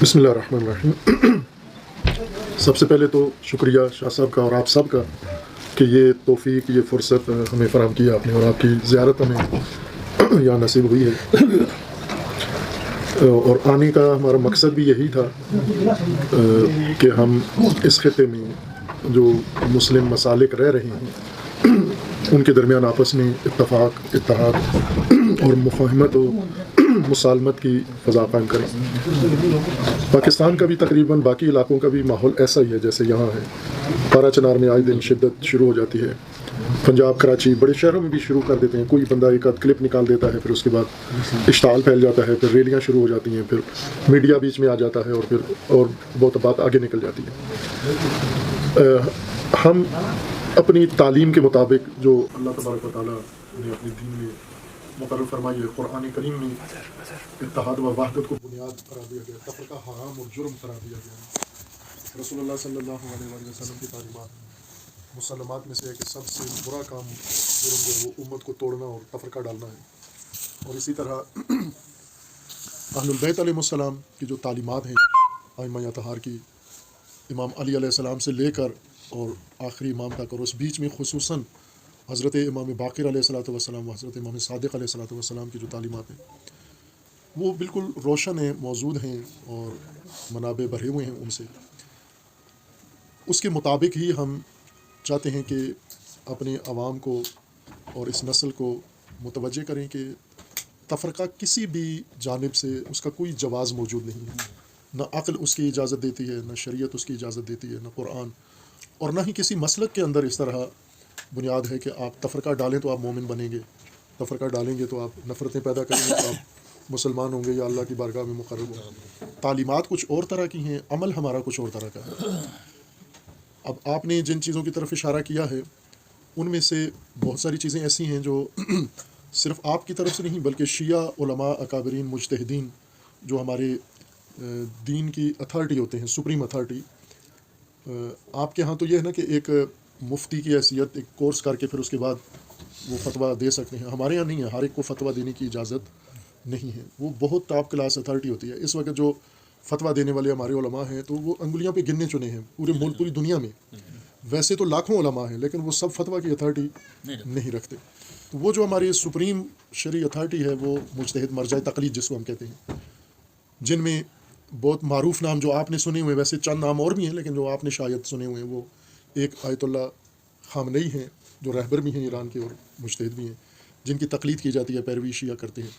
بسم اللہ الرحمن الرحیم۔ سب سے پہلے تو شکریہ شاہ صاحب کا اور آپ سب کا کہ یہ توفیق، یہ فرصت ہمیں فراہم کیا آپ نے، اور آپ کی زیارت ہمیں یہاں نصیب ہوئی ہے۔ اور آنے کا ہمارا مقصد بھی یہی تھا کہ ہم اس خطے میں جو مسلم مسالک رہ رہے ہیں ان کے درمیان آپس میں اتفاق، اتحاد اور مفاہمت و مسالمت کی فضا قائم کریں۔ پاکستان کا بھی تقریباً باقی علاقوں کا بھی ماحول ایسا ہی ہے جیسے یہاں ہے۔ پارا چنار میں آئے دن شدت شروع ہو جاتی ہے۔ پنجاب، کراچی، بڑے شہروں میں بھی شروع کر دیتے ہیں، کوئی بندہ ایک آدھ کلپ نکال دیتا ہے، پھر اس کے بعد اشتعال پھیل جاتا ہے، پھر ریلیاں شروع ہو جاتی ہیں، پھر میڈیا بیچ میں آ جاتا ہے، اور پھر اور بہت بات آگے نکل جاتی ہے۔ ہم اپنی تعلیم کے مطابق جو اللہ تبارک و تعالیٰ نے اپنے دین میں مقرر فرمائی ہے، قرآن کریم میں اتحاد و وحدت کو بنیاد قرار دیا گیا، تفرقہ حرام اور جرم قرار دیا گیا ہے۔ رسول اللہ صلی اللہ علیہ وآلہ وسلم کی تعلیمات مسلمات میں سے ہے کہ سب سے برا کام جرم جو ہے وہ امت کو توڑنا اور تفرقہ ڈالنا ہے۔ اور اسی طرح اہل البیت علیہ السلام کی جو تعلیمات ہیں ائمہ اطہار کی، امام علی علیہ السلام سے لے کر اور آخری امام تک، اور اس بیچ میں خصوصاً حضرت امام باقر علیہ الصلوۃ والسلام و حضرت امام صادق علیہ الصلوۃ والسلام کی جو تعلیمات ہیں وہ بالکل روشن ہیں، موجود ہیں، اور منابع بھرے ہوئے ہیں ان سے۔ اس کے مطابق ہی ہم چاہتے ہیں کہ اپنے عوام کو اور اس نسل کو متوجہ کریں کہ تفرقہ کسی بھی جانب سے اس کا کوئی جواز موجود نہیں ہے۔ نہ عقل اس کی اجازت دیتی ہے، نہ شریعت اس کی اجازت دیتی ہے، نہ قرآن، اور نہ ہی کسی مسلک کے اندر اس طرح بنیاد ہے کہ آپ تفرقہ ڈالیں تو آپ مومن بنیں گے، تفرقہ ڈالیں گے تو آپ نفرتیں پیدا کریں گے تو آپ مسلمان ہوں گے یا اللہ کی بارگاہ میں مقرب ہوں گے۔ تعلیمات کچھ اور طرح کی ہیں، عمل ہمارا کچھ اور طرح کا ہے۔ اب آپ نے جن چیزوں کی طرف اشارہ کیا ہے ان میں سے بہت ساری چیزیں ایسی ہیں جو صرف آپ کی طرف سے نہیں بلکہ شیعہ علماء، اکابرین، مجتہدین جو ہمارے دین کی اتھارٹی ہوتے ہیں، سپریم اتھارٹی، آپ کے ہاں تو یہ ہے نا کہ ایک مفتی کی حیثیت ایک کورس کر کے پھر اس کے بعد وہ فتویٰ دے سکتے ہیں۔ ہمارے یہاں نہیں ہے، ہر ایک کو فتویٰ دینے کی اجازت نہیں ہے، وہ بہت ٹاپ کلاس اتھارٹی ہوتی ہے۔ اس وقت جو فتویٰ دینے والے ہمارے علماء ہیں تو وہ انگلیاں پہ گننے چنے ہیں پورے ملک، پوری دنیا میں۔ ویسے تو لاکھوں علماء ہیں لیکن وہ سب فتویٰ کی اتھارٹی نہیں رکھتے۔ تو وہ جو ہماری سپریم شرعی اتھارٹی ہے وہ مجتہد مرجع تقلید جس کو ہم کہتے ہیں، جن میں بہت معروف نام جو آپ نے سنے ہوئے، ویسے چند نام اور بھی ہیں لیکن جو آپ نے شاید سنے ہوئے ہیں، وہ ایک آیت اللہ خامنئی ہیں جو رہبر بھی ہیں ایران کے اور مجتہد بھی ہیں، جن کی تقلید کی جاتی ہے، پیروی شیعہ کرتے ہیں،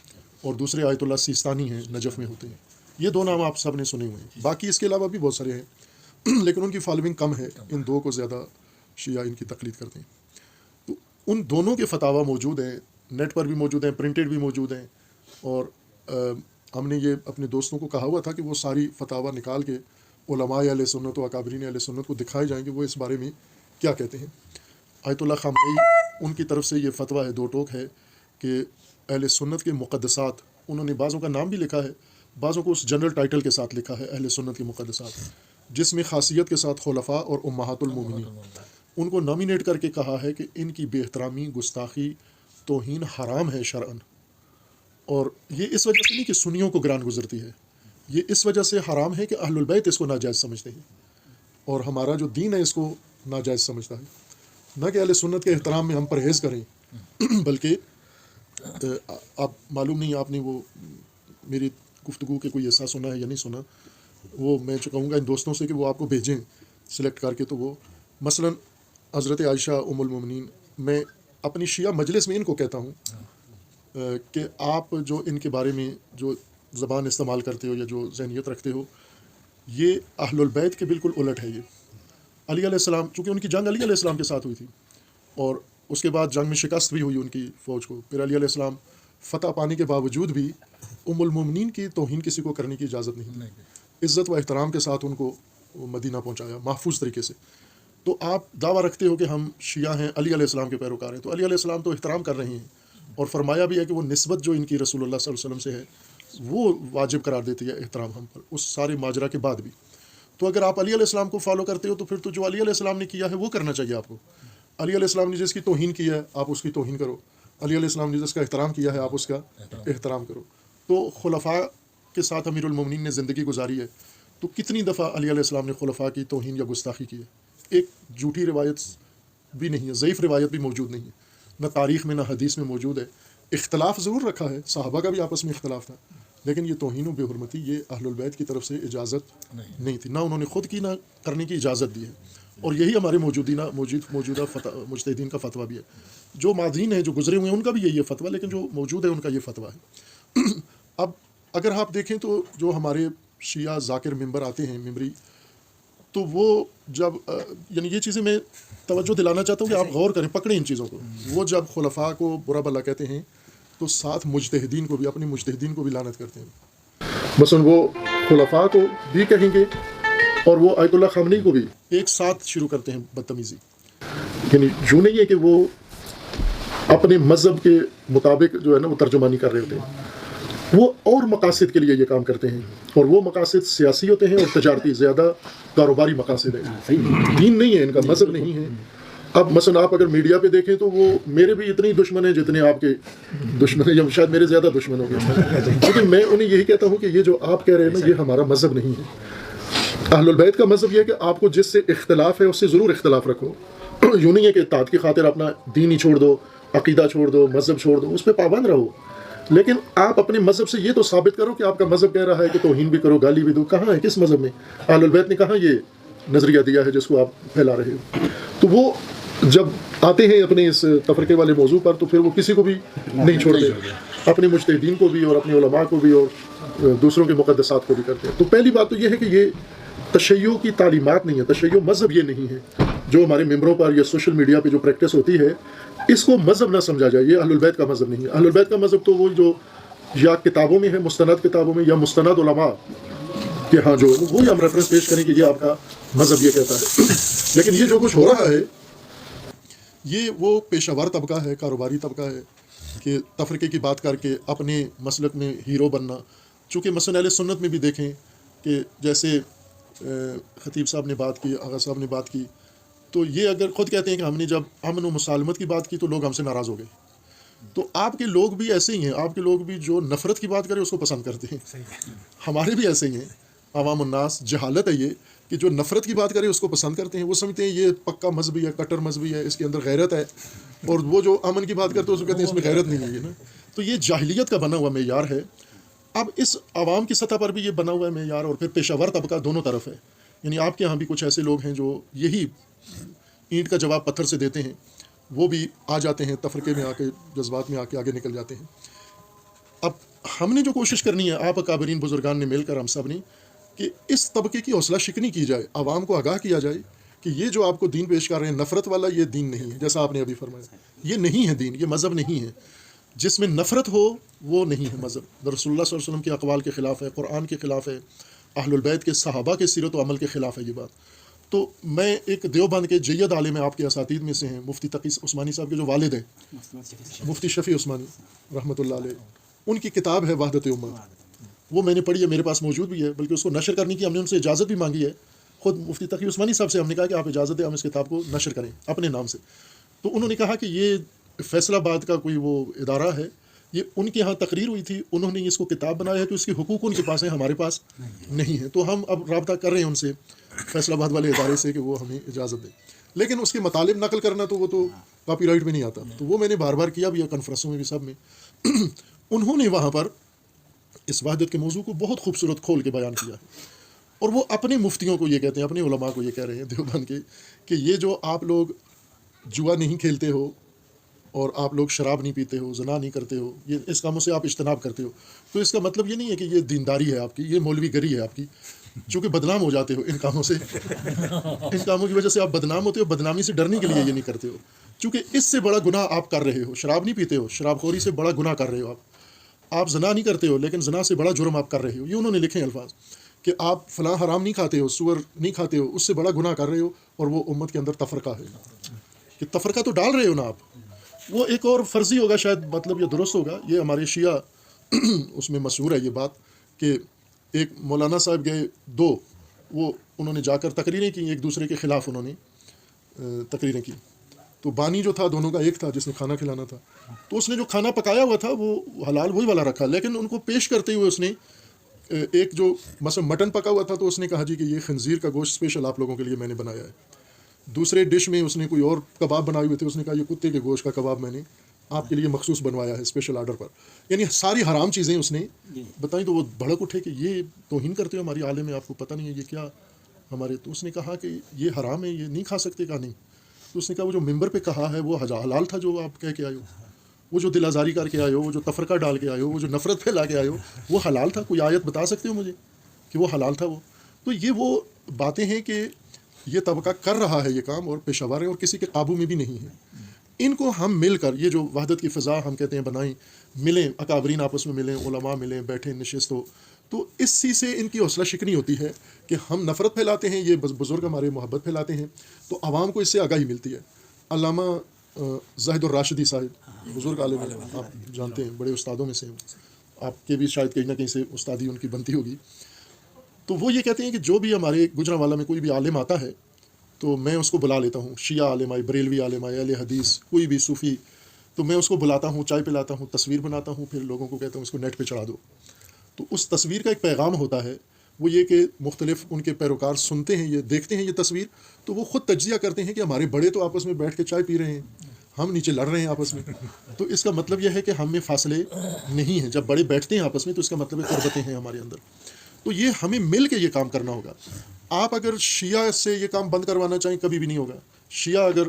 اور دوسرے آیت اللہ سیستانی ہیں، نجف میں ہوتے ہیں۔ یہ دو نام آپ سب نے سنے ہوئے ہیں، باقی اس کے علاوہ بھی بہت سارے ہیں لیکن ان کی فالوئنگ کم ہے، ان دو کو زیادہ شیعہ ان کی تقلید کرتے ہیں۔ تو ان دونوں کے فتاویٰ موجود ہیں، نیٹ پر بھی موجود ہیں، پرنٹڈ بھی موجود ہیں، اور ہم نے یہ اپنے دوستوں کو کہا ہوا تھا کہ وہ ساری فتاویٰ نکال کے علماء اہل سنت و اکابرین اہل سنت کو دکھائے جائیں کہ وہ اس بارے میں کیا کہتے ہیں۔ آیت اللہ خامنئی ان کی طرف سے یہ فتویٰ ہے، دو ٹوک ہے، کہ اہل سنت کے مقدسات، انہوں نے بعضوں کا نام بھی لکھا ہے، بعضوں کو اس جنرل ٹائٹل کے ساتھ لکھا ہے، اہل سنت کے مقدسات، جس میں خاصیت کے ساتھ خلفاء اور امہات المومنین، ان کو نامینیٹ کر کے کہا ہے کہ ان کی بے احترامی، گستاخی، توہین حرام ہے شرعاً، اور یہ اس وجہ سے نہیں کہ سنیوں کو گران گزرتی ہے، یہ اس وجہ سے حرام ہے کہ اہل البیت اس کو ناجائز سمجھتے ہیں، اور ہمارا جو دین ہے اس کو ناجائز سمجھتا ہے۔ نہ کہ اہل سنت کے احترام میں ہم پرہیز کریں بلکہ آپ معلوم نہیں آپ نے وہ میری گفتگو کے کوئی حصہ سنا ہے یا نہیں سنا، وہ میں کہوں گا ان دوستوں سے کہ وہ آپ کو بھیجیں سلیکٹ کر کے۔ تو وہ مثلاً حضرت عائشہ ام المومنین، میں اپنی شیعہ مجلس میں ان کو کہتا ہوں کہ آپ جو ان کے بارے میں جو زبان استعمال کرتے ہو یا جو ذہنیت رکھتے ہو، یہ اہل البیت کے بالکل الٹ ہے۔ یہ علی علیہ السلام، چونکہ ان کی جنگ علی علیہ السلام کے ساتھ ہوئی تھی اور اس کے بعد جنگ میں شکست بھی ہوئی ان کی فوج کو، پھر علی علیہ السلام فتح پانے کے باوجود بھی ام المومنین کی توہین کسی کو کرنے کی اجازت نہیں، عزت و احترام کے ساتھ ان کو مدینہ پہنچایا محفوظ طریقے سے۔ تو آپ دعویٰ رکھتے ہو کہ ہم شیعہ ہیں، علی علیہ السلام کے پیروکار ہیں، تو علی علیہ السلام تو احترام کر رہے ہیں، اور فرمایا بھی ہے کہ وہ نسبت جو ان کی رسول اللہ صلی اللہ علیہ وسلم سے ہے وہ واجب قرار دیتی ہے احترام ہم پر، اس سارے ماجرا کے بعد بھی۔ تو اگر آپ علی علیہ السلام کو فالو کرتے ہو تو پھر تو جو علی علیہ السلام نے کیا ہے وہ کرنا چاہیے آپ کو۔ علی علیہ السلام نے جس کی توہین کی ہے آپ اس کی توہین کرو، علی علیہ السلام نے جس کا احترام کیا ہے آپ اس کا احترام کرو۔ تو خلفاء کے ساتھ امیر المومنین نے زندگی گزاری ہے تو کتنی دفعہ علی علیہ السلام نے خلفاء کی توہین یا گستاخی کی ہے. ایک جھوٹی روایت بھی نہیں ہے, ضعیف روایت بھی موجود نہیں ہے, نہ تاریخ میں نہ حدیث میں موجود ہے. اختلاف ضرور رکھا ہے, صحابہ کا بھی آپس میں اختلاف تھا, لیکن یہ توہین و بے حرمتی یہ اہل البیت کی طرف سے اجازت نہیں تھی, نہ انہوں نے خود کی نہ کرنے کی اجازت دی ہے. اور یہی ہمارے موجودہ مجتہدین کا فتویٰ بھی ہے. جو ماضین ہیں, جو گزرے ہوئے ہیں, ان کا بھی یہی ہے فتویٰ, لیکن جو موجود ہے ان کا یہ فتویٰ ہے. اب اگر آپ دیکھیں تو جو ہمارے شیعہ ذاکر ممبر آتے ہیں, ممبری, تو وہ جب یعنی یہ چیزیں میں توجہ دلانا چاہتا ہوں کہ آپ غور کریں, پکڑیں ان چیزوں کو. وہ جب خلفاء کو برا بھلا کہتے ہیں تو ساتھ مجتہدین کو بھی, اپنے مجتہدین کو بھی لعنت کرتے ہیں. مثلا وہ خلفاء کو بھی کہیں گے اور وہ آیت اللہ خامنئی کو بھی ایک ساتھ شروع کرتے ہیں بدتمیزی. یعنی یوں نہیں ہے کہ وہ اپنے مذہب کے مطابق جو ہے نا وہ ترجمانی کر رہے ہوتے ہیں, وہ اور مقاصد کے لیے یہ کام کرتے ہیں, اور وہ مقاصد سیاسی ہوتے ہیں اور تجارتی, زیادہ کاروباری مقاصد ہیں. دین نہیں ہے ان کا, مذہب نہیں ہے. اب مثلا آپ اگر میڈیا پہ دیکھیں تو وہ میرے بھی اتنے دشمن ہیں جتنے آپ کے دشمن ہیں, یا شاید میرے زیادہ دشمن ہوں گے, لیکن میں انہیں یہی کہتا ہوں کہ یہ جو آپ کہہ رہے ہیں نا یہ ہمارا مذہب نہیں ہے. اہل البیت کا مذہب یہ ہے کہ آپ کو جس سے اختلاف ہے اس سے ضرور اختلاف رکھو. یوں نہیں ہے کہ اطاعت کی خاطر اپنا دین ہی چھوڑ دو, عقیدہ چھوڑ دو, مذہب چھوڑ دو, اس پہ پابند رہو, لیکن آپ اپنے مذہب سے یہ تو ثابت کرو کہ آپ کا مذہب کہہ رہا ہے کہ توہین بھی کرو, گالی بھی دو. کہاں ہے, کس مذہب میں اہل البیت نے کہاں یہ نظریہ دیا ہے جس کو آپ پھیلا رہے ہو؟ تو وہ جب آتے ہیں اپنے اس تفرقے والے موضوع پر تو پھر وہ کسی کو بھی نہیں چھوڑتے, اپنے مجتہدین کو بھی اور اپنے علماء کو بھی اور دوسروں کے مقدسات کو بھی کرتے ہیں. تو پہلی بات تو یہ ہے کہ یہ تشیع کی تعلیمات نہیں ہے, تشیع مذہب یہ نہیں ہے. جو ہمارے ممبروں پر یا سوشل میڈیا پہ جو پریکٹس ہوتی ہے اس کو مذہب نہ سمجھا جائے, یہ اہل البیت کا مذہب نہیں ہے. اہل البیت کا مذہب تو وہ جو یا کتابوں میں ہے, مستند کتابوں میں, یا مستند علماء کہ ہاں جو وہی ہم ریفرنس پیش کریں کہ یہ آپ کا مذہب یہ کہتا ہے. لیکن یہ جو کچھ ہو رہا ہے یہ وہ پیشہ ور طبقہ ہے, کاروباری طبقہ ہے کہ تفرقے کی بات کر کے اپنے مسلک میں ہیرو بننا. چونکہ مثلا اہل سنت میں بھی دیکھیں کہ جیسے خطیب صاحب نے بات کی, آغا صاحب نے بات کی, تو یہ اگر خود کہتے ہیں کہ ہم نے جب امن و مسالمت کی بات کی تو لوگ ہم سے ناراض ہو گئے. تو آپ کے لوگ بھی ایسے ہی ہیں, آپ کے لوگ بھی جو نفرت کی بات کریں اس کو پسند کرتے ہیں. ہمارے بھی ایسے ہی ہیں عوام الناس. جہالت ہے یہ کہ جو نفرت کی بات کرے اس کو پسند کرتے ہیں. وہ سمجھتے ہیں یہ پکا مذہبی ہے, کٹر مذہبی ہے, اس کے اندر غیرت ہے, اور وہ جو امن کی بات کرتے ہیں اس کو کہتے ہیں اس میں غیرت نہیں ہے. یہ نا تو یہ جاہلیت کا بنا ہوا معیار ہے. اب اس عوام کی سطح پر بھی یہ بنا ہوا ہے معیار, اور پھر پیشہ ور طبقہ دونوں طرف ہے. یعنی آپ کے یہاں بھی کچھ ایسے لوگ ہیں جو یہی اینٹ کا جواب پتھر سے دیتے ہیں, وہ بھی آ جاتے ہیں تفرقے میں, آ کے جذبات میں آ کے آگے نکل جاتے ہیں. اب ہم نے جو کوشش کرنی ہے, آپ اکابرین بزرگان نے مل کر, ہم سب نے, کہ اس طبقے کی حوصلہ شکنی کی جائے, عوام کو آگاہ کیا جائے کہ یہ جو آپ کو دین پیش کر رہے ہیں نفرت والا, یہ دین نہیں ہے. جیسا آپ نے ابھی فرمایا, یہ نہیں ہے دین, یہ مذہب نہیں ہے. جس میں نفرت ہو وہ نہیں ہے مذہب. رسول اللہ صلی اللہ علیہ وسلم کے اقوال کے خلاف ہے, قرآن کے خلاف ہے, اہل البیت کے صحابہ کے سیرت و عمل کے خلاف ہے یہ بات. تو میں ایک دیوبند کے جید عالم آپ کے اساتید میں سے ہیں, مفتی تقی عثمانی صاحب کے جو والد ہیں, مفتی شفیع عثمانی رحمۃ اللہ علیہ, ان کی کتاب ہے وحدت امت, وہ میں نے پڑھی ہے, میرے پاس موجود بھی ہے, بلکہ اس کو نشر کرنے کی ہم نے ان سے اجازت بھی مانگی ہے. خود مفتی تقی عثمانی صاحب سے ہم نے کہا کہ آپ اجازت دیں ہم اس کتاب کو نشر کریں اپنے نام سے. تو انہوں نے کہا کہ یہ فیصل آباد کا کوئی وہ ادارہ ہے, یہ ان کے ہاں تقریر ہوئی تھی, انہوں نے اس کو کتاب بنایا ہے, تو اس کے حقوق ان کے پاس ہیں, ہمارے پاس نہیں ہے. تو ہم اب رابطہ کر رہے ہیں ان سے, فیصل آباد والے ادارے سے, کہ وہ ہمیں اجازت دیں. لیکن اس کے مطالب نقل کرنا تو وہ تو کاپی رائٹ میں نہیں آتا. تو وہ میں نے بار بار کیا بھی ہے, کانفرنسوں میں بھی, سب میں. انہوں نے وہاں پر اس وحدت کے موضوع کو بہت خوبصورت کھول کے بیان کیا ہے, اور وہ اپنے مفتیوں کو یہ کہتے ہیں, اپنے علماء کو یہ کہہ رہے ہیں دیوبند کے, کہ یہ جو آپ لوگ جوا نہیں کھیلتے ہو, اور آپ لوگ شراب نہیں پیتے ہو, زنا نہیں کرتے ہو, یہ اس کاموں سے آپ اجتناب کرتے ہو, تو اس کا مطلب یہ نہیں ہے کہ یہ دینداری ہے آپ کی, یہ مولوی گری ہے آپ کی, چونکہ بدنام ہو جاتے ہو ان کاموں سے. ان کاموں کی وجہ سے آپ بدنام ہوتے ہو, بدنامی سے ڈرنے کے لیے یہ نہیں کرتے ہو, چونکہ اس سے بڑا گناہ آپ کر رہے ہو. شراب نہیں پیتے ہو, شراب خوری سے بڑا گناہ کر رہے ہو آپ زنا نہیں کرتے ہو, لیکن زنا سے بڑا جرم آپ کر رہے ہو. یہ انہوں نے لکھے ہیں الفاظ کہ آپ فلاں حرام نہیں کھاتے ہو, سور نہیں کھاتے ہو, اس سے بڑا گناہ کر رہے ہو, اور وہ امت کے اندر تفرقہ ہے. کہ تفرقہ تو ڈال رہے ہو نا آپ. وہ ایک اور فرضی ہوگا شاید, مطلب یہ درست ہوگا, یہ ہمارے شیعہ اس میں مشہور ہے یہ بات, کہ ایک مولانا صاحب گئے دو, وہ انہوں نے جا کر تقریریں کی, ایک دوسرے کے خلاف انہوں نے تقریریں کی. تو بانی جو تھا دونوں کا ایک تھا جس نے کھانا کھلانا تھا, تو اس نے جو کھانا پکایا ہوا تھا وہ حلال وہی والا رکھا, لیکن ان کو پیش کرتے ہوئے اس نے ایک جو مثلا مٹن پکا ہوا تھا تو اس نے کہا جی کہ یہ خنزیر کا گوشت اسپیشل آپ لوگوں کے لیے میں نے بنایا ہے۔ دوسرے ڈش میں اس نے کوئی اور کباب بنائے ہوئے تھے، اس نے کہا یہ کتے کے گوشت کا کباب میں نے آپ کے لیے مخصوص بنوایا ہے اسپیشل آرڈر پر۔ یعنی ساری حرام چیزیں اس نے بتائیں، تو وہ بھڑک اٹھے کہ یہ توہین کرتے ہو ہماری عالم میں، آپ کو پتہ نہیں ہے یہ کیا ہمارے۔ تو اس نے کہا کہ یہ حرام ہے، یہ نہیں کھا سکتے۔ کہا نہیں۔ تو اس نے کہا وہ جو ممبر پہ کہا ہے وہ حلال تھا جو آپ کہہ کے آئے ہو، وہ جو دل آزاری کر کے آئے ہو، وہ جو تفرقہ ڈال کے آئے ہو، وہ جو نفرت پھیلا کے آئے ہو، وہ حلال تھا؟ کوئی آیت بتا سکتے ہو مجھے کہ وہ حلال تھا وہ؟ تو یہ وہ باتیں ہیں کہ یہ طبقہ کر رہا ہے یہ کام اور پیشہ ور ہے اور کسی کے قابو میں بھی نہیں ہے۔ ان کو ہم مل کر یہ جو وحدت کی فضا ہم کہتے ہیں بنائیں، ملیں، اکابرین آپس میں ملیں، علماء ملیں، بیٹھیں، نشست ہو، تو اس چیز سے ان کی حوصلہ شکنی ہوتی ہے کہ ہم نفرت پھیلاتے ہیں، یہ بزرگ ہمارے محبت پھیلاتے ہیں، تو عوام کو اس سے آگاہی ملتی ہے۔ علامہ زاہد الراشدی صاحب بزرگ عالم ہیں، آپ جانتے ہیں، بڑے استادوں میں سے ہیں، آپ کے بھی شاید کہیں نہ کہیں سے استادی ان کی بنتی ہوگی۔ تو وہ یہ کہتے ہیں کہ جو بھی ہمارے گجرانوالہ میں کوئی بھی عالم آتا ہے تو میں اس کو بلا لیتا ہوں، شیعہ عالم آئے، بریلوی عالم آئے، اہل حدیث، کوئی بھی صوفی، تو میں اس کو بلاتا ہوں، چائے پلاتا ہوں، تصویر بناتا ہوں، پھر لوگوں کو کہتا ہوں اس کو نیٹ پہ چڑھا دو۔ تو اس تصویر کا ایک پیغام ہوتا ہے، وہ یہ کہ مختلف ان کے پیروکار سنتے ہیں، یہ دیکھتے ہیں یہ تصویر، تو وہ خود تجزیہ کرتے ہیں کہ ہمارے بڑے تو آپس میں بیٹھ کے چائے پی رہے ہیں، ہم نیچے لڑ رہے ہیں آپس میں۔ تو اس کا مطلب یہ ہے کہ ہم میں فاصلے نہیں ہیں، جب بڑے بیٹھتے ہیں آپس میں تو اس کا مطلب ہے قربتیں ہیں ہمارے اندر۔ تو یہ ہمیں مل کے یہ کام کرنا ہوگا۔ آپ اگر شیعہ سے یہ کام بند کروانا چاہیں کبھی بھی نہیں ہوگا۔ شیعہ اگر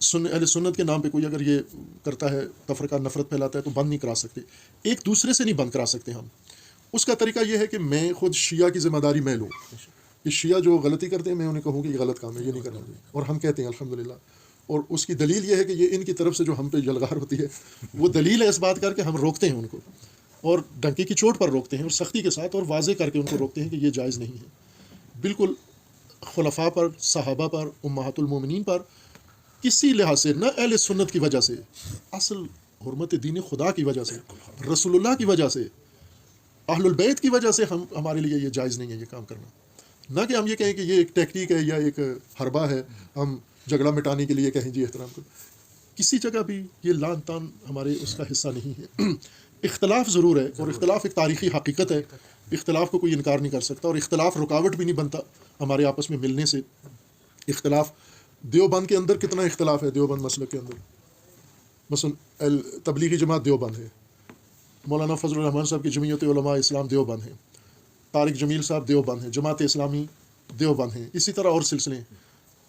اہل سنت کے نام پہ کوئی اگر یہ کرتا ہے، تفرقہ نفرت پھیلاتا ہے، تو بند نہیں کرا سکتے، ایک دوسرے سے نہیں بند کرا سکتے ہم۔ اس کا طریقہ یہ ہے کہ میں خود شیعہ کی ذمہ داری میں لوں، کہ شیعہ جو غلطی کرتے ہیں میں انہیں کہوں کہ یہ غلط کام ہے، یہ نہیں کرنا چاہیے، اور ہم کہتے ہیں الحمدللہ۔ اور اس کی دلیل یہ ہے کہ یہ ان کی طرف سے جو ہم پہ یلغار ہوتی ہے وہ دلیل ہے اس بات کر کے ہم روکتے ہیں ان کو، اور ڈنکے کی چوٹ پر روکتے ہیں، اور سختی کے ساتھ اور واضح کر کے ان کو روکتے ہیں کہ یہ جائز نہیں ہے۔ بالکل خلفاء پر، صحابہ پر، امہات المومنین پر کسی لحاظ سے، نہ اہل سنت کی وجہ سے، اصل حرمت دین خدا کی وجہ سے، رسول اللہ کی وجہ سے، اہل البیت کی وجہ سے ہمارے لیے یہ جائز نہیں ہے یہ کام کرنا۔ نہ کہ ہم یہ کہیں کہ یہ ایک ٹیکنیک ہے یا ایک حربہ ہے، ہم جھگڑا مٹانے کے لیے کہیں جی احترام کرو، کسی جگہ بھی یہ لان تان ہمارے اس کا حصہ نہیں ہے۔ اختلاف ضرور ہے، اور اختلاف ایک تاریخی حقیقت ہے، اختلاف کو کوئی انکار نہیں کر سکتا، اور اختلاف رکاوٹ بھی نہیں بنتا ہمارے آپس میں ملنے سے۔ اختلاف دیوبند کے اندر کتنا اختلاف ہے، دیوبند مسلک کے اندر، مثلا تبلیغی جماعت دیوبند ہے، مولانا فضل الرحمان صاحب کی جمعیت علماء اسلام دیوبند ہیں، طارق جمیل صاحب دیوبند ہیں، جماعت اسلامی دیوبند ہیں، اسی طرح اور سلسلے ہیں۔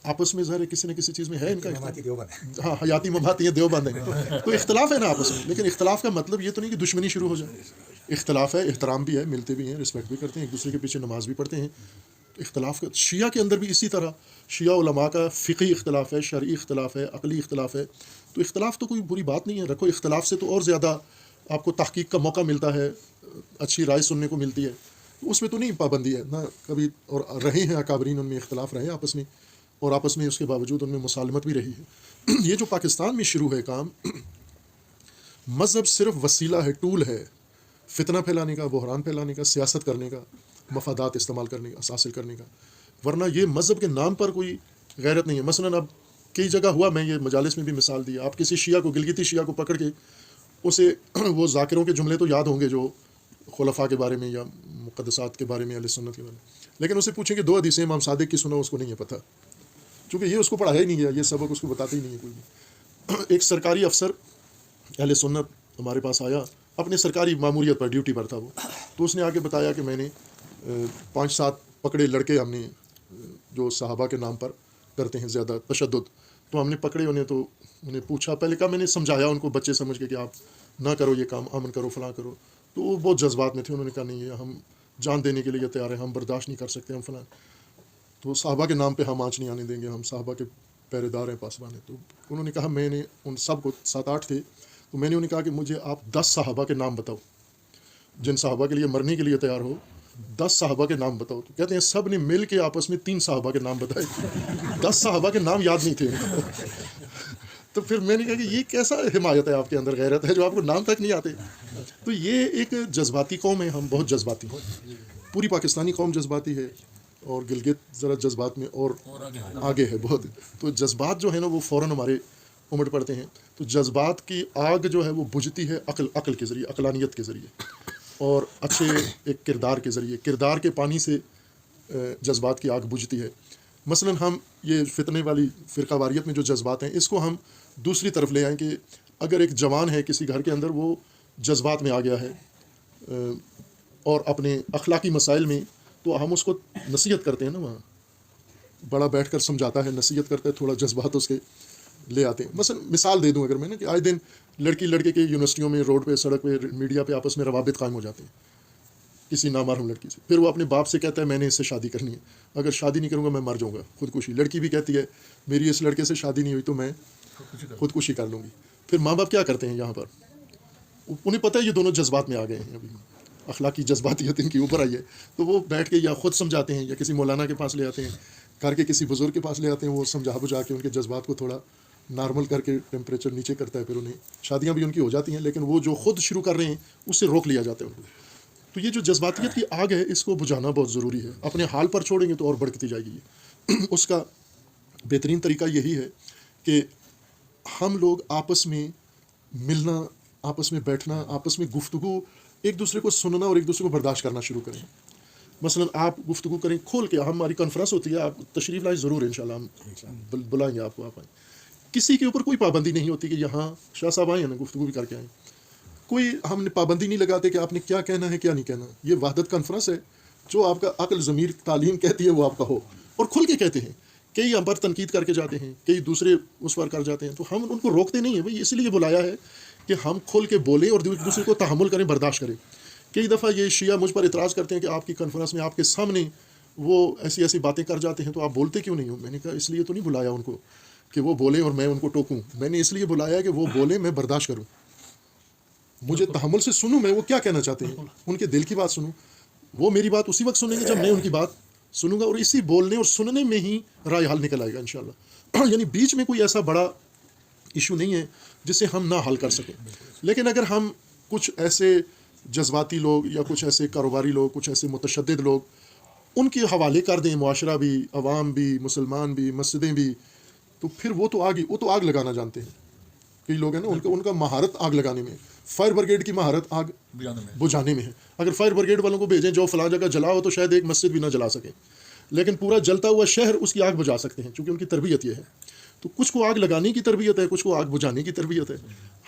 آپس میں ظاہر کسی نہ کسی چیز میں ہے ان کا اختلاف، ہاں حیاتی مماتی دیوبند ہیں، تو اختلاف ہے نا آپس میں، لیکن اختلاف کا مطلب یہ تو نہیں کہ دشمنی شروع ہو جائے۔ اختلاف ہے، احترام بھی ہے، ملتے بھی ہیں، رسپیکٹ بھی کرتے ہیں، ایک دوسرے کے پیچھے نماز بھی پڑھتے ہیں۔ اختلاف کا شیعہ کے اندر بھی اسی طرح، شیعہ علماء کا فقہی اختلاف ہے، شرعی اختلاف ہے، عقلی اختلاف ہے۔ تو اختلاف تو کوئی بری بات نہیں ہے، رکھو، اختلاف سے تو اور زیادہ آپ کو تحقیق کا موقع ملتا ہے، اچھی رائے سننے کو ملتی ہے، تو اس میں تو نہیں پابندی ہے نہ کبھی، اور رہے ہیں اکابرین ان میں اختلاف رہے آپس میں، اور آپس میں اس کے باوجود ان میں مسالمت بھی رہی ہے۔ یہ جو پاکستان میں شروع ہے کام، مذہب صرف وسیلہ ہے، ٹول ہے، فتنہ پھیلانے کا، بحران پھیلانے کا، سیاست کرنے کا، مفادات استعمال کرنے کا، حاصل کرنے کا، ورنہ یہ مذہب کے نام پر کوئی غیرت نہیں ہے۔ مثلاً اب کئی جگہ ہوا، میں یہ مجالس میں بھی مثال دی، آپ کسی شیعہ کو، گلگتی شیعہ کو پکڑ کے اسے وہ ذاکروں کے جملے تو یاد ہوں گے جو خلفاء کے بارے میں یا مقدسات کے بارے میں، اہل سنت کے بارے میں، لیکن اسے پوچھیں کہ 2 حدیثیں امام صادق کی سنو، اس کو نہیں ہے پتہ، چونکہ یہ اس کو پڑھایا ہی نہیں گیا، یہ سبق اس کو بتاتے ہی نہیں ہے کوئی بھی۔ ایک سرکاری افسر اہل سنت ہمارے پاس آیا، اپنے سرکاری ماموریت پر، ڈیوٹی پر تھا وہ، تو اس نے آ کے بتایا کہ میں نے 5-7 پکڑے لڑکے ہم نے جو صحابہ کے نام پر کرتے ہیں زیادہ تشدد، تو ہم نے پکڑے انہیں، تو انہیں پوچھا، پہلے کہا میں نے سمجھایا ان کو بچے سمجھ کے کہ آپ نہ کرو یہ کام، امن کرو، فلاں کرو، تو وہ بہت جذبات میں تھے، انہوں نے کہا نہیں، یہ ہم جان دینے کے لیے تیار ہیں، ہم برداشت نہیں کر سکتے، ہم فلاں، تو صحابہ کے نام پہ ہم آنچ نہیں آنے دیں گے، ہم صحابہ کے پہرے دار ہیں، پاسبان ہیں۔ تو انہوں نے کہا، میں نے ان سب کو 7-8 تھے، تو میں نے انہیں کہا کہ مجھے آپ 10 صحابہ کے نام بتاؤ، جن صحابہ کے لیے مرنے کے لیے تیار ہو، 10 صحابہ کے نام بتاؤ۔ تو کہتے ہیں سب نے مل کے آپس میں 3 صحابہ کے نام بتائے، 10 صحابہ کے نام یاد نہیں تھے ان کو۔ تو پھر میں نے کہا کہ یہ کیسا حمایت ہے آپ کے اندر، غیرت ہے جو آپ کو نام تک نہیں آتے۔ تو یہ ایک جذباتی قوم ہے، ہم بہت جذباتی ہیں، پوری پاکستانی قوم جذباتی ہے، اور گلگت ذرا جذبات میں اور آگے ہے بہت۔ تو جذبات جو ہے نا وہ فوراً ہمارے امڑ پڑتے ہیں، تو جذبات کی آگ جو ہے وہ بجھتی ہے عقل کے ذریعے، عقلانیت کے ذریعے۔ اور اچھے ایک کردار کے ذریعے، کردار کے پانی سے جذبات کی آگ بجھتی ہے. مثلا ہم یہ فتنے والی فرقہ واریت میں جو جذبات ہیں اس کو ہم دوسری طرف لے آئیں کہ اگر ایک جوان ہے کسی گھر کے اندر، وہ جذبات میں آ گیا ہے اور اپنے اخلاقی مسائل میں، تو ہم اس کو نصیحت کرتے ہیں نا، وہاں بڑا بیٹھ کر سمجھاتا ہے، نصیحت کرتا ہے، تھوڑا جذبات اس کے لے آتے ہیں. مثلا مثال دے دوں اگر میں نا، کہ آئے دن لڑکی لڑکے کے یونیورسٹیوں میں، روڈ پہ، سڑک پہ، میڈیا پہ آپس میں روابط قائم ہو جاتے ہیں کسی نامحرم لڑکی سے. پھر وہ اپنے باپ سے کہتا ہے میں نے اس سے شادی کرنی ہے، اگر شادی نہیں کروں گا میں مر جاؤں گا، خودکشی. لڑکی بھی کہتی ہے میری اس لڑکے سے شادی نہیں ہوئی تو میں خودکشی کر لوں گی. پھر ماں باپ کیا کرتے ہیں یہاں پر؟ انہیں پتہ ہے یہ دونوں جذبات میں آ گئے ہیں، ابھی اخلاقی جذباتیت ان کی اوپر آئی ہے، تو وہ بیٹھ کے یا خود سمجھاتے ہیں یا کسی مولانا کے پاس لے آتے ہیں، گھر کے کسی بزرگ کے پاس لے آتے ہیں، وہ سمجھا بجھا کے ان کے جذبات کو تھوڑا نارمل کر کے ٹیمپریچر نیچے کرتا ہے. پھر انہیں شادیاں بھی ان کی ہو جاتی ہیں، لیکن وہ جو خود شروع کر رہے ہیں اس سے روک لیا جاتا ہے ان کو. تو یہ جو جذباتیت کی آگ ہے اس کو بجھانا بہت ضروری ہے. اپنے حال پر چھوڑیں گے تو اور بڑھتی جائے گی. اس کا بہترین طریقہ یہی ہے کہ ہم لوگ آپس میں ملنا، آپس میں بیٹھنا، آپس میں گفتگو، ایک دوسرے کو سننا اور ایک دوسرے کو برداشت کرنا شروع کریں. مثلا آپ گفتگو کریں کھول کے، ہماری کانفرنس ہوتی ہے، آپ تشریف لائیں ضرور، انشاءاللہ ہم بلائیں گے آپ کو، آپ آئیں. کسی کے اوپر کوئی پابندی نہیں ہوتی کہ یہاں شاہ صاحب آئیں نا گفتگو بھی کر کے آئیں. کوئی ہم نے پابندی نہیں لگاتے کہ آپ نے کیا کہنا ہے کیا نہیں کہنا. یہ وحدت کانفرنس ہے، جو آپ کا عقل ضمیر تعلیم کہتی ہے وہ آپ کا ہو، اور کھل کے کہتے ہیں. کئی ہم پر تنقید کر کے جاتے ہیں، کئی دوسرے اس پر کر جاتے ہیں، تو ہم ان کو روکتے نہیں ہیں. بھائی اس لیے بلایا ہے کہ ہم کھل کے بولیں اور دوسرے کو تحمل کریں، برداشت کریں. کئی دفعہ یہ شیعہ مجھ پر اعتراض کرتے ہیں کہ آپ کی کانفرنس میں آپ کے سامنے وہ ایسی ایسی باتیں کر جاتے ہیں تو آپ بولتے کیوں نہیں ہو. میں نے کہا اس لیے تو نہیں بلایا ان کو کہ وہ بولیں اور میں ان کو ٹوکوں. میں نے اس لیے بلایا کہ وہ بولیں، میں برداشت کروں، مجھے تحمل سے سنوں، میں وہ کیا کہنا چاہتے ہیں، ان کے دل کی بات سنوں. وہ میری بات اسی وقت سنیں گے جب میں ان کی بات سنوں گا، اور اسی بولنے اور سننے میں ہی رائے حل نکل آئے گا انشاءاللہ. یعنی بیچ میں کوئی ایسا بڑا ایشو نہیں ہے جسے ہم نہ حل کر سکیں. لیکن اگر ہم کچھ ایسے جذباتی لوگ یا کچھ ایسے کاروباری لوگ، کچھ ایسے متشدد لوگ ان کے حوالے کر دیں، معاشرہ بھی، عوام بھی، مسلمان بھی، مسجدیں بھی، تو پھر وہ تو آگ لگانا جانتے ہیں. کئی لوگ ہیں نا ان کا مہارت آگ لگانے میں. فائر بریگیڈ کی مہارت آگ بجھانے میں ہے. اگر فائر بریگیڈ والوں کو بھیجیں جو فلاں جگہ جلاؤ تو شاید ایک مسجد بھی نہ جلا سکیں، لیکن پورا جلتا ہوا شہر اس کی آگ بجھا سکتے ہیں، چونکہ ان کی تربیت یہ ہے. تو کچھ کو آگ لگانے کی تربیت ہے، کچھ کو آگ بجھانے کی تربیت ہے.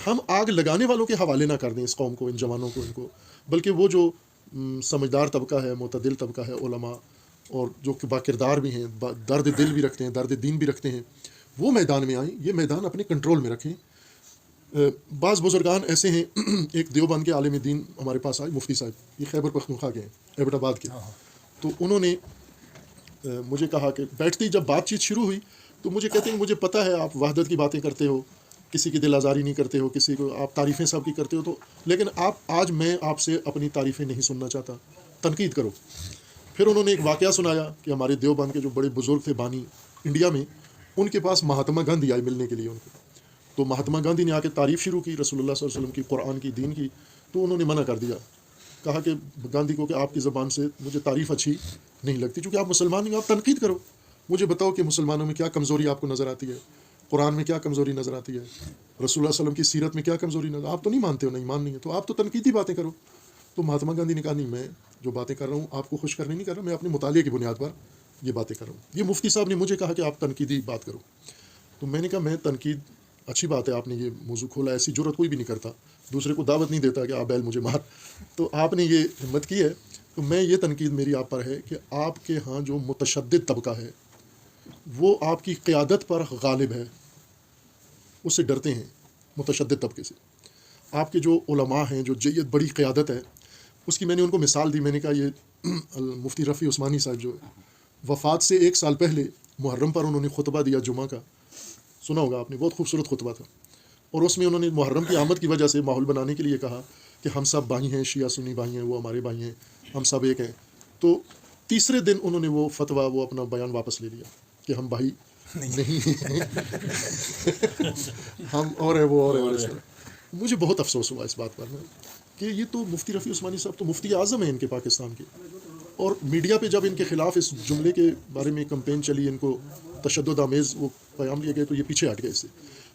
ہم آگ لگانے والوں کے حوالے نہ کر دیں اس قوم کو، ان جوانوں کو، ان کو، بلکہ وہ جو سمجھدار طبقہ ہے، معتدل طبقہ ہے، علماء اور جو با کردار بھی ہیں، درد دل بھی رکھتے ہیں، درد دین بھی رکھتے ہیں، وہ میدان میں آئیں. یہ میدان اپنے کنٹرول میں رکھیں. بعض بزرگان ایسے ہیں، ایک دیوبند کے عالم دین ہمارے پاس آئے، مفتی صاحب، یہ خیبر پختونخوا کے ہیں، ایبٹ آباد کے. تو انہوں نے مجھے کہا کہ بیٹھتے ہی جب بات چیت شروع ہوئی تو مجھے کہتے ہیں مجھے پتہ ہے آپ وحدت کی باتیں کرتے ہو، کسی کی دل آزاری نہیں کرتے ہو، کسی کو آپ تعریفیں سب کی کرتے ہو، تو لیکن آج میں آپ سے اپنی تعریفیں نہیں سننا چاہتا، تنقید کرو. پھر انہوں نے ایک واقعہ سنایا کہ ہمارے دیوبند کے جو بڑے بزرگ تھے بانی انڈیا میں، ان کے پاس مہاتما گاندھی آئے ملنے کے لیے ان کو. تو مہاتما گاندھی نے آ کے تعریف شروع کی رسول اللہ صلی اللہ علیہ وسلم کی، قرآن کی، دین کی. تو انہوں نے منع کر دیا، کہا کہ گاندھی کو کہ آپ کی زبان سے مجھے تعریف اچھی نہیں لگتی، چونکہ آپ مسلمان نہیں، آپ تنقید کرو، مجھے بتاؤ کہ مسلمانوں میں کیا کمزوری آپ کو نظر آتی ہے، قرآن میں کیا کمزوری نظر آتی ہے، رسول اللہ صلی اللہ علیہ وسلم کی سیرت میں کیا کمزوری نظر، آپ تو نہیں مانتے ہو، نہیں ایمان نہیں ہے، تو آپ تو تنقیدی باتیں کرو. تو مہاتما گاندھی نے کہا نہیں، میں جو باتیں کر رہا ہوں آپ کو خوش کرنے نہیں کر رہا، میں اپنے مطالعے کی بنیاد پر یہ باتیں کر رہا ہوں. یہ مفتی صاحب نے مجھے کہا کہ آپ تنقیدی بات کرو. تو میں نے کہا میں تنقید، اچھی بات ہے آپ نے یہ موضوع کھولا، ایسی جرت کوئی بھی نہیں کرتا، دوسرے کو دعوت نہیں دیتا کہ آپ بیل مجھے مار، تو آپ نے یہ ہمت کی ہے. تو میں یہ تنقید میری آپ پر ہے کہ آپ کے ہاں جو متشدد طبقہ ہے وہ آپ کی قیادت پر غالب ہے، اس سے ڈرتے ہیں متشدد طبقے سے. آپ کے جو علماء ہیں، جو جیت بڑی قیادت ہے، اس کی میں نے ان کو مثال دی. میں نے کہا یہ مفتی رفیع عثمانی صاحب جو وفات سے 1 سال پہلے محرم پر انہوں نے خطبہ دیا جمعہ کا، سنا ہوگا آپ نے، بہت خوبصورت خطبہ تھا. اور اس میں انہوں نے محرم کی آمد کی وجہ سے ماحول بنانے کے لیے کہا کہ ہم سب بھائی ہیں، شیعہ سنی بھائی ہیں، وہ ہمارے بھائی ہیں، ہم سب ایک ہیں. تو تیسرے دن انہوں نے وہ فتویٰ، وہ اپنا بیان واپس لے لیا کہ ہم بھائی نہیں ہیں، ہم اور ہے وہ اور ہے. اور اس میں مجھے بہت افسوس ہوا اس بات پر کہ یہ تو مفتی رفیع عثمانی صاحب تو مفتی اعظم ہیں ان کے پاکستان کے، اور میڈیا پہ جب ان کے خلاف اس جملے کے بارے میں کمپین چلی، ان کو تشدد آمیز وہ پیغام لیے گئے، تو یہ پیچھے ہٹ گئے اس سے.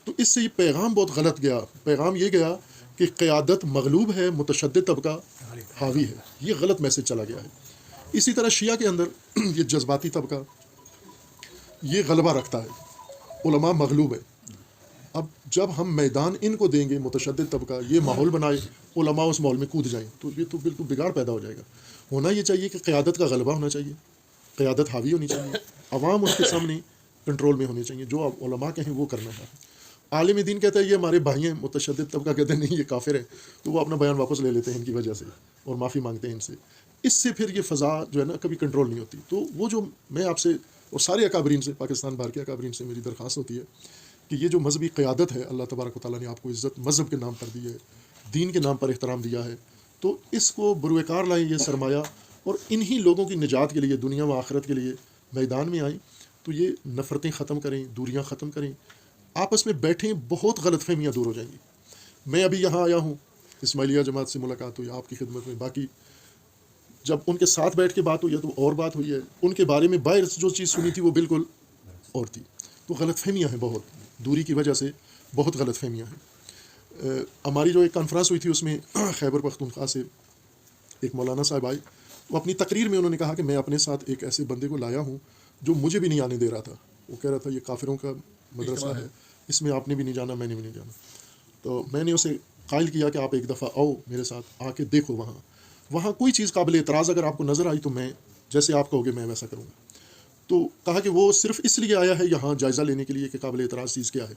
تو اس سے یہ پیغام بہت غلط گیا. پیغام یہ گیا کہ قیادت مغلوب ہے، متشدد طبقہ حاوی ہے. یہ غلط میسج چلا گیا ہے. اسی طرح شیعہ کے اندر یہ جذباتی طبقہ یہ غلبہ رکھتا ہے, علماء مغلوب ہے. اب جب ہم میدان ان کو دیں گے, متشدد طبقہ یہ ماحول بنائے, علماء اس ماحول میں کود جائیں, تو یہ تو بالکل بگاڑ پیدا ہو جائے گا. ہونا یہ چاہیے کہ قیادت کا غلبہ ہونا چاہیے, قیادت حاوی ہونی چاہیے, عوام اس کے سامنے کنٹرول میں ہونی چاہیے, جو علماء کہیں وہ کرنا ہے. عالم دین کہتا ہے یہ ہمارے بھائی ہیں, متشدد طبقہ کہتے ہیں نہیں یہ کافر ہیں, تو وہ اپنا بیان واپس لے لیتے ہیں ان کی وجہ سے اور معافی مانگتے ہیں ان سے. اس سے پھر یہ فضا جو ہے نا کبھی کنٹرول نہیں ہوتی. تو وہ جو میں آپ سے اور سارے اکابرین سے, پاکستان بھر کے اکابرین سے میری درخواست ہوتی ہے کہ یہ جو مذہبی قیادت ہے, اللہ تبارک و تعالیٰ نے آپ کو عزت مذہب کے نام پر دی ہے, دین کے نام پر احترام دیا ہے, تو اس کو بروئے کار لائیں یہ سرمایہ, اور انہی لوگوں کی نجات کے لیے دنیا و آخرت کے لیے میدان میں آئیں. تو یہ نفرتیں ختم کریں, دوریاں ختم کریں, آپس میں بیٹھیں, بہت غلط فہمیاں دور ہو جائیں گی. میں ابھی یہاں آیا ہوں, اسماعیلیہ جماعت سے ملاقات ہوئی آپ کی خدمت میں, باقی جب ان کے ساتھ بیٹھ کے بات ہوئی ہے تو اور بات ہوئی ہے, ان کے بارے میں باہر جو چیز سنی تھی وہ بالکل اور تھی. تو غلط فہمیاں ہیں, بہت دوری کی وجہ سے بہت غلط فہمیاں ہیں. ہماری جو ایک کانفرنس ہوئی تھی اس میں خیبر پختونخوا سے ایک مولانا صاحب آئے, وہ اپنی تقریر میں انہوں نے کہا کہ میں اپنے ساتھ ایک ایسے بندے کو لایا ہوں جو مجھے بھی نہیں آنے دے رہا تھا. وہ کہہ رہا تھا یہ کافروں کا مدرسہ ہے, اس میں آپ نے بھی نہیں جانا, میں نے بھی نہیں جانا. تو میں نے اسے قائل کیا کہ آپ ایک دفعہ آؤ میرے ساتھ, آ کے دیکھو, وہاں کوئی چیز قابل اعتراض اگر آپ کو نظر آئی تو میں جیسے آپ کہو گے میں ویسا کروں گا. تو کہا کہ وہ صرف اس لیے آیا ہے یہاں جائزہ لینے کے لیے کہ قابل اعتراض چیز کیا ہے.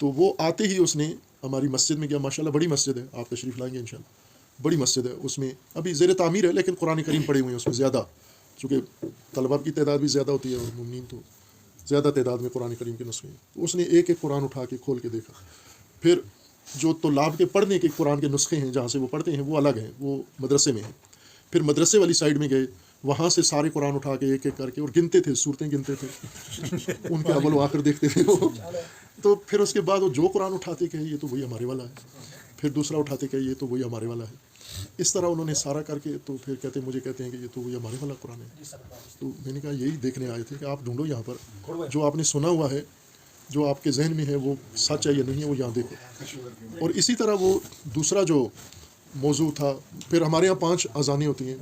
تو وہ آتے ہی اس نے ہماری مسجد میں گیا, ماشاءاللہ بڑی مسجد ہے, آپ تشریف لائیں گے انشاءاللہ, بڑی مسجد ہے. اس میں ابھی زیر تعمیر ہے لیکن قرآن کریم پڑے ہوئے ہیں اس میں زیادہ, چونکہ طلباء کی تعداد بھی زیادہ ہوتی ہے اور مومنین تو زیادہ تعداد میں قرآن کریم کے نسخے ہیں. تو اس نے ایک ایک قرآن اٹھا کے کھول کے دیکھا. پھر جو طلاب کے پڑھنے کے قرآن کے نسخے ہیں جہاں سے وہ پڑھتے ہیں وہ الگ ہیں, وہ مدرسے میں ہیں. پھر مدرسے والی سائڈ میں گئے, وہاں سے سارے قرآن اٹھا کے ایک ایک کر کے اور گنتے تھے, صورتیں گنتے تھے, ان کے اول و آخر دیکھتے تھے وہ. تو پھر اس کے بعد وہ جو قرآن اٹھاتے کہ یہ تو وہی ہمارے والا ہے, پھر دوسرا اٹھاتے کہ یہ تو وہی ہمارے والا ہے. اس طرح انہوں نے سارا کر کے تو پھر مجھے کہتے ہیں کہ یہ تو وہی ہمارے والا قرآن ہے. تو میں نے کہا یہی دیکھنے آئے تھے کہ آپ ڈھونڈو یہاں پر جو آپ نے سنا ہوا ہے, جو آپ کے ذہن میں ہے وہ سچ ہے یا نہیں ہے, وہ یہاں دیکھو. اور اسی طرح وہ دوسرا جو موضوع تھا, پھر ہمارے یہاں 5 اذانیں ہوتی ہیں,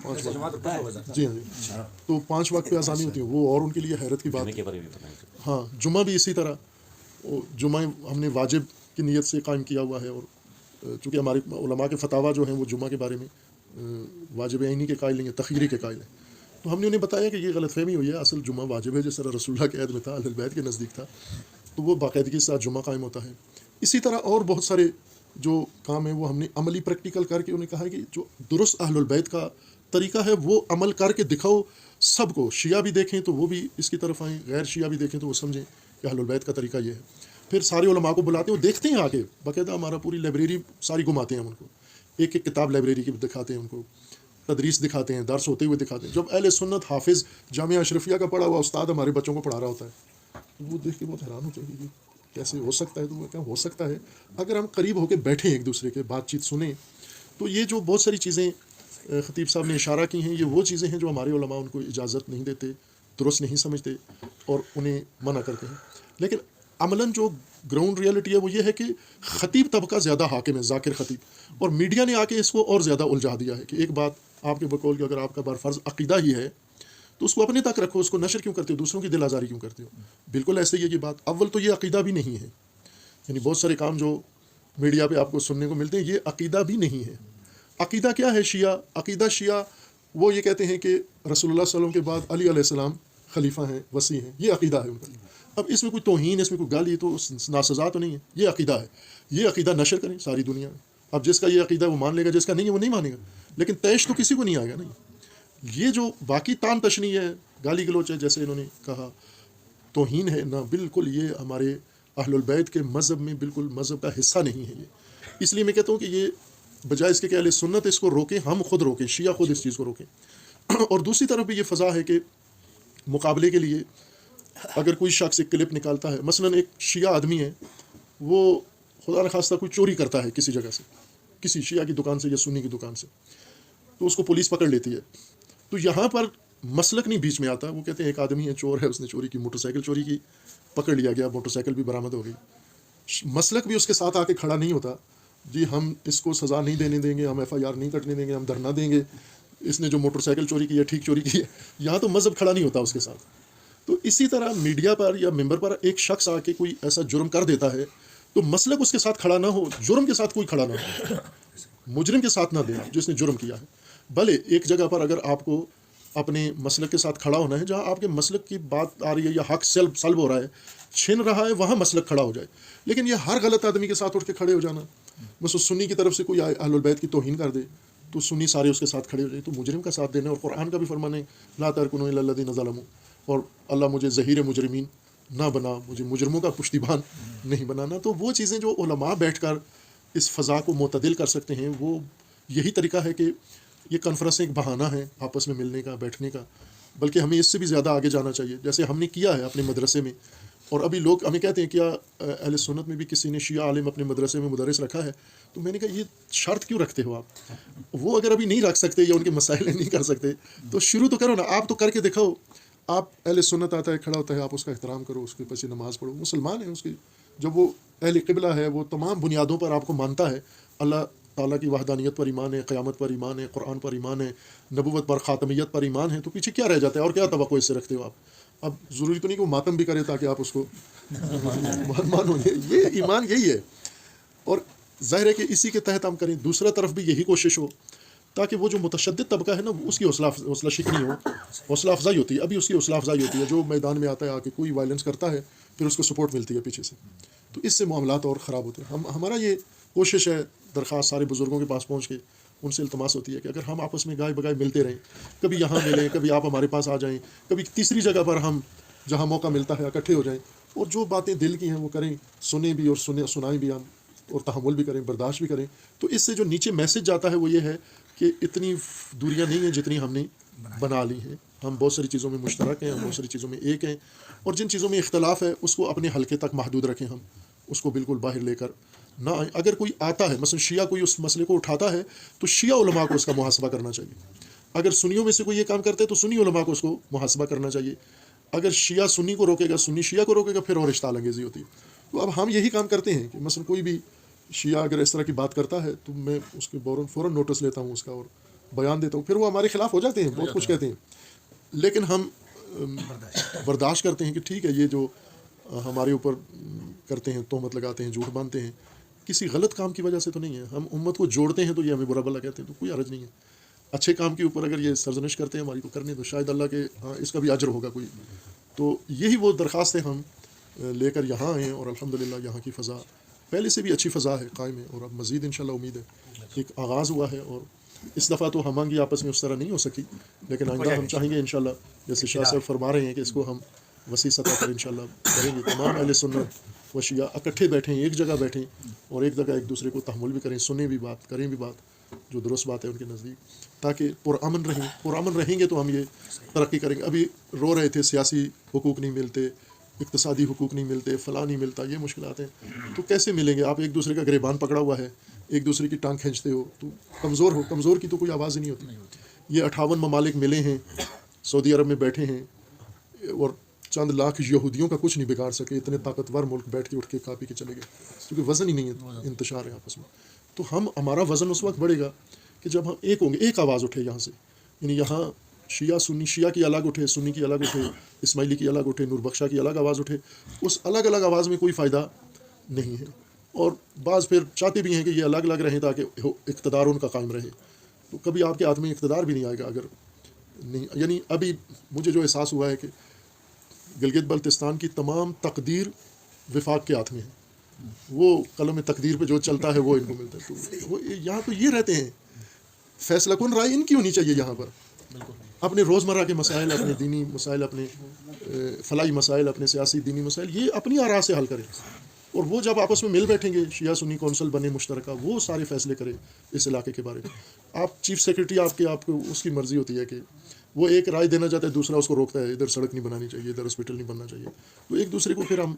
5 وقت, جی ہاں جی, تو 5 وقت پہ اذانیں ہوتی ہیں وہ, اور ان کے لیے حیرت کی بات. ہاں, جمعہ بھی اسی طرح, جمعہ ہم نے واجب کی نیت سے قائم کیا ہوا ہے, اور چونکہ ہمارے علماء کے فتاویٰ جو ہیں وہ جمعہ کے بارے میں واجب عینی کے قائل نہیں ہیں, تخیری کے قائل ہیں. تو ہم نے انہیں بتایا کہ یہ غلط فہمی ہوئی ہے, اصل جمعہ واجب ہے, جس طرح رسول اللہ کے عہد میں تھا, اہل بیت کے نزدیک تھا, تو وہ باقاعدگی کے ساتھ جمعہ قائم ہوتا ہے. اسی طرح اور بہت سارے جو کام ہیں وہ ہم نے عملی پریکٹیکل کر کے انہیں کہا ہے کہ جو درست اہل البیت کا طریقہ ہے وہ عمل کر کے دکھاؤ سب کو. شیعہ بھی دیکھیں تو وہ بھی اس کی طرف آئیں, غیر شیعہ بھی دیکھیں تو وہ سمجھیں کہ اہل البیت کا طریقہ یہ ہے. پھر سارے علماء کو بلاتے ہیں, وہ دیکھتے ہیں آگے, باقاعدہ ہمارا پوری لائبریری ساری گھماتے ہیں ہم ان کو, ایک ایک کتاب لائبریری کی دکھاتے ہیں, ان کو تدریس دکھاتے ہیں, درس ہوتے ہوئے دکھاتے ہیں. جب اہل سنت حافظ جامعہ اشرفیہ کا پڑھا ہوا استاد ہمارے بچوں کو پڑھا رہا ہوتا ہے, وہ دیکھ کے بہت حیران ہوتے ہیں کہ کیسے ہو سکتا ہے. تو وہ کیا ہو سکتا ہے اگر ہم قریب ہو کے بیٹھیں ایک دوسرے کے, بات چیت سنیں. تو یہ جو بہت ساری چیزیں خطیب صاحب نے اشارہ کی ہیں, یہ وہ چیزیں ہیں جو ہمارے علماء ان کو اجازت نہیں دیتے, درست نہیں سمجھتے اور انہیں منع کرتے ہیں. لیکن عملاً جو گراؤنڈ ریئلٹی ہے وہ یہ ہے کہ خطیب طبقہ زیادہ حاکم ہے, ذاکر خطیب, اور میڈیا نے آ کے اس کو اور زیادہ الجھا دیا ہے کہ ایک بات آپ کے بقول کہ اگر آپ کا برفرض عقیدہ ہی ہے تو اس کو اپنے تک رکھو, اس کو نشر کیوں کرتے ہو, دوسروں کی دل آزاری کیوں کرتے ہو. بالکل ایسے ہی ہے یہ بات. اول تو یہ عقیدہ بھی نہیں ہے, یعنی بہت سارے کام جو میڈیا پہ آپ کو سننے کو ملتے ہیں یہ عقیدہ بھی نہیں ہے. عقیدہ کیا ہے شیعہ؟ عقیدہ شیعہ وہ یہ کہتے ہیں کہ رسول اللہ صلی اللہ علیہ وسلم کے بعد علی علیہ السلام خلیفہ ہیں, وسیع ہیں, یہ عقیدہ ہے ان کا. اب اس میں کوئی توہین, اس میں کوئی گالی تو ناسزا تو نہیں ہے, یہ عقیدہ ہے. یہ عقیدہ نشر کریں ساری دنیا میں. اب جس کا یہ عقیدہ وہ مان لے گا, جس کا نہیں ہے وہ نہیں مانے گا, لیکن طیش تو کسی کو نہیں آئے گا. نہیں, یہ جو باقی تان تشنی ہے, گالی گلوچ ہے, جیسے انہوں نے کہا توہین ہے نا, بالکل یہ ہمارے اہل البیت کے مذہب میں بالکل مذہب کا حصہ نہیں ہے یہ. اس لیے میں کہتا ہوں کہ یہ بجائے اس کے کہ اہل سنت اس کو روکیں, ہم خود روکیں, شیعہ خود اس چیز کو روکیں. اور دوسری طرف بھی یہ فضا ہے کہ مقابلے کے لیے اگر کوئی شخص ایک کلپ نکالتا ہے, مثلاً ایک شیعہ آدمی ہے, وہ خدا نخواستہ کوئی چوری کرتا ہے کسی جگہ سے, کسی شیعہ کی دکان سے یا سنی کی دکان سے, تو اس کو پولیس پکڑ لیتی ہے. تو یہاں پر مسلک نہیں بیچ میں آتا, وہ کہتے ہیں ایک آدمی ہے, چور ہے, اس نے چوری کی, موٹر سائیکل چوری کی, پکڑ لیا گیا, موٹر سائیکل بھی برآمد ہو گئی. مسلک بھی اس کے ساتھ آ کے کھڑا نہیں ہوتا, جی ہم اس کو سزا نہیں دینے دیں گے، ہم ایف آئی آر نہیں کٹنے دیں گے، ہم دھرنا دیں گے، اس نے جو موٹر سائیکل چوری کی ہے ٹھیک چوری کی ہے. یہاں تو مذہب کھڑا نہیں ہوتا اس کے ساتھ. تو اسی طرح میڈیا پر یا ممبر پر ایک شخص آ کے کوئی ایسا جرم کر دیتا ہے تو مسلک اس کے ساتھ کھڑا نہ ہو، جرم کے ساتھ کوئی کھڑا نہ ہو، مجرم کے ساتھ نہ دیں جس نے جرم کیا ہے. بھلے ایک جگہ پر اگر آپ کو اپنے مسلک کے ساتھ کھڑا ہونا ہے، جہاں آپ کے مسلک کی بات آ رہی ہے یا حق سلب ہو رہا ہے، چھن رہا ہے، وہاں مسلک کھڑا ہو جائے. لیکن یہ ہر غلط آدمی کے ساتھ اٹھ کے کھڑے ہو جانا، بس اس سنی کی طرف سے کوئی اہل البیت کی توہین کر دے تو سنی سارے اس کے ساتھ کھڑے ہو جائے، تو مجرم کا ساتھ دینا. اور قرآن کا بھی فرمان ہے لا ترکنوا الی الذین ظلموا، اور اللہ مجھے ظہیر مجرمین نہ بنا، مجھے مجرموں کا پشتیبان نہیں بنانا. تو وہ چیزیں جو علماء بیٹھ کر اس فضا کو معتدل کر سکتے ہیں، وہ یہی طریقہ ہے کہ یہ کانفرنس ایک بہانہ ہے آپس میں ملنے کا، بیٹھنے کا، بلکہ ہمیں اس سے بھی زیادہ آگے جانا چاہیے جیسے ہم نے کیا ہے اپنے مدرسے میں. اور ابھی لوگ ہمیں کہتے ہیں کیا اہل سنت میں بھی کسی نے شیعہ عالم اپنے مدرسے میں مدرس رکھا ہے؟ تو میں نے کہا یہ شرط کیوں رکھتے ہو آپ؟ وہ اگر ابھی نہیں رکھ سکتے یا ان کے مسائل نہیں کر سکتے تو شروع تو کرو نا، آپ تو کر کے دکھاؤ. آپ اہل سنت آتا ہے کھڑا ہوتا ہے، آپ اس کا احترام کرو، اس کے پیچھے نماز پڑھو، مسلمان ہیں. اس کی جب وہ اہل قبلہ ہے، وہ تمام بنیادوں پر آپ کو مانتا ہے، اللہ تعالیٰ کی وحدانیت پر ایمان ہے، قیامت پر ایمان ہے، قرآن پر ایمان ہے، نبوت پر خاتمیت پر ایمان ہے، تو پیچھے کیا رہ جاتا ہے اور کیا توقع اس سے رکھتے ہو آپ؟ اب ضروری تو نہیں کہ وہ ماتم بھی کرے تاکہ آپ اس کو مانو. یہ ایمان یہی ہے. اور ظاہر ہے کہ اسی کے تحت ہم کریں. دوسرا طرف بھی یہی کوشش ہو تاکہ وہ جو متشدد طبقہ ہے نا، اس کی حوصلہ شکنی ہو، حوصلہ افزائی ہوتی ہے. ابھی اس کی حوصلہ افزائی ہوتی ہے، جو میدان میں آتا ہے آ کے کوئی وائلنس کرتا ہے پھر اس کو سپورٹ ملتی ہے پیچھے سے، تو اس سے معاملات اور خراب ہوتے ہیں. ہمارا یہ کوشش ہے، درخواست سارے بزرگوں کے پاس پہنچ کے ان سے التماس ہوتی ہے کہ اگر ہم آپس میں گائے بگائے ملتے رہیں، کبھی یہاں ملیں، کبھی آپ ہمارے پاس آ جائیں، کبھی تیسری جگہ پر ہم جہاں موقع ملتا ہے اکٹھے ہو جائیں، اور جو باتیں دل کی ہیں وہ کریں، سنیں بھی اور سنائیں بھی ہم، اور تحمل بھی کریں، برداشت بھی کریں. تو اس سے جو نیچے میسج جاتا ہے وہ یہ ہے کہ اتنی دوریاں نہیں ہیں جتنی ہم نے بنا لی ہیں. ہم بہت ساری چیزوں میں مشترک ہیں، ہم بہت ساری چیزوں میں ایک ہیں، اور جن چیزوں میں اختلاف ہے اس کو اپنے حلقے تک محدود رکھیں، ہم اس کو بالکل باہر لے کر نہ آئیں. اگر کوئی آتا ہے، مثلا شیعہ کوئی اس مسئلے کو اٹھاتا ہے تو شیعہ علماء کو اس کا محاسبہ کرنا چاہیے. اگر سنیوں میں سے کوئی یہ کام کرتا ہے تو سنی علماء کو اس کو محاسبہ کرنا چاہیے. اگر شیعہ سنی کو روکے گا، سنی شیعہ کو روکے گا، پھر اور اشتعال انگیزی ہوتی ہے. تو اب ہم یہی کام کرتے ہیں کہ مثلا کوئی بھی شیعہ اگر اس طرح کی بات کرتا ہے تو میں اس کے فوراً نوٹس لیتا ہوں اس کا اور بیان دیتا ہوں. پھر وہ ہمارے خلاف ہو جاتے ہیں، بہت کچھ کہتے ہیں، لیکن ہم برداشت کرتے ہیں کہ ٹھیک ہے، یہ جو ہمارے اوپر کرتے ہیں، تہمت لگاتے ہیں، جھوٹ باندھتے ہیں، کسی غلط کام کی وجہ سے تو نہیں ہے. ہم امت کو جوڑتے ہیں تو یہ ہمیں برا بھلا کہتے ہیں، تو کوئی حرج نہیں ہے. اچھے کام کے اوپر اگر یہ سرزنش کرتے ہیں ہماری، تو کرنے تو شاید اللہ کے ہاں اس کا بھی اجر ہوگا کوئی. تو یہی وہ درخواستیں ہم لے کر یہاں آئے ہیں، اور الحمدللہ یہاں کی فضا پہلے سے بھی اچھی فضا ہے، قائم ہے، اور اب مزید انشاءاللہ امید ہے. ایک آغاز ہوا ہے، اور اس دفعہ تو ہمانگی آپس میں اس طرح نہیں ہو سکی، لیکن آئندہ ہم چاہیں گے انشاءاللہ، جیسے شاہ صاحب فرما رہے ہیں کہ اس کو ہم وسیع سطح پر انشاءاللہ کریں گے. تمام اہل سنت و شیعہ اکٹھے بیٹھیں، ایک جگہ بیٹھیں، اور ایک جگہ ایک دوسرے کو تحمل بھی کریں، سنیں بھی بات، کریں بھی بات جو درست بات ہے ان کے نزدیک، تاکہ پرامن رہیں گے تو ہم یہ ترقی کریں گے. ابھی رو رہے تھے سیاسی حقوق نہیں ملتے، اقتصادی حقوق نہیں ملتے، فلاں نہیں ملتا، یہ مشکلات ہیں. تو کیسے ملیں گے؟ آپ ایک دوسرے کا گریبان پکڑا ہوا ہے، ایک دوسرے کی ٹانگ کھینچتے ہو تو کمزور کی تو کوئی آواز ہی نہیں ہوتی. یہ 58 ممالک ملے ہیں، سعودی عرب میں بیٹھے ہیں، اور چند لاکھ یہودیوں کا کچھ نہیں بگاڑ سکے. اتنے طاقتور ملک بیٹھ کے اٹھ کے کاپی کے چلے گئے، کیونکہ وزن ہی نہیں ہے، انتشار ہے آپس میں. تو ہمارا وزن اس وقت بڑھے گا کہ جب ہم ایک ہوں گے، ایک آواز اٹھے یہاں سے. یعنی یہاں شیعہ سنی، شیعہ کی الگ اٹھے، سنی کی الگ اٹھے، اسماعیلی کی الگ اٹھے، نور بخشا کی الگ آواز اٹھے. اس الگ الگ آواز میں کوئی فائدہ نہیں ہے. اور بعض پھر چاہتے بھی ہیں کہ یہ الگ الگ رہیں تاکہ اقتدار ان کا قائم رہے. تو کبھی آپ کے ہاتھ میں اقتدار بھی نہیں آئے گا اگر نہیں. یعنی ابھی مجھے جو احساس ہوا ہے کہ گلگت بلتستان کی تمام تقدیر وفاق کے ہاتھ میں ہے. وہ قلم تقدیر پہ جو چلتا ہے وہ ان کو ملتا ہے. تو وہ یہاں تو یہ رہتے ہیں، فیصلہ کن رائے ان کی ہونی چاہیے یہاں پر. اپنے روزمرہ کے مسائل، اپنے دینی مسائل، اپنے فلاحی مسائل، اپنے سیاسی دینی مسائل، یہ اپنی آراء سے حل کریں. اور وہ جب آپس میں مل بیٹھیں گے، شیعہ سنی کونسل بنے مشترکہ، وہ سارے فیصلے کرے اس علاقے کے بارے میں. آپ چیف سیکرٹری آپ کو اس کی مرضی ہوتی ہے کہ وہ ایک رائے دینا چاہتا ہے، دوسرا اس کو روکتا ہے، ادھر سڑک نہیں بنانی چاہیے، ادھر ہاسپٹل نہیں بننا چاہیے. تو ایک دوسرے کو پھر ہم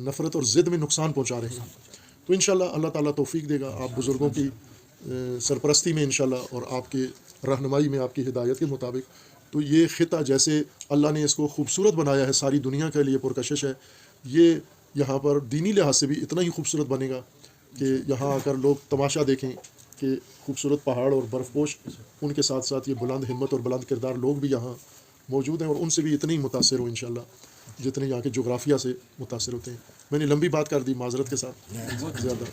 نفرت اور ضد میں نقصان پہنچا رہے ہیں. تو انشاءاللہ اللہ تعالیٰ توفیق دے گا آپ بزرگوں کی سرپرستی میں انشاءاللہ، اور آپ کے رہنمائی میں، آپ کی ہدایت کے مطابق. تو یہ خطہ جیسے اللہ نے اس کو خوبصورت بنایا ہے، ساری دنیا کے لیے پرکشش ہے، یہ یہاں پر دینی لحاظ سے بھی اتنا ہی خوبصورت بنے گا کہ یہاں آ کر لوگ تماشا دیکھیں کہ خوبصورت پہاڑ اور برف پوش، ان کے ساتھ ساتھ یہ بلند ہمت اور بلند کردار لوگ بھی یہاں موجود ہیں، اور ان سے بھی اتنے ہی متاثر ہو انشاءاللہ جتنے یہاں کے جغرافیہ سے متاثر ہوتے ہیں۔ میں نے لمبی بات کر دی، معذرت کے ساتھ زیادہ۔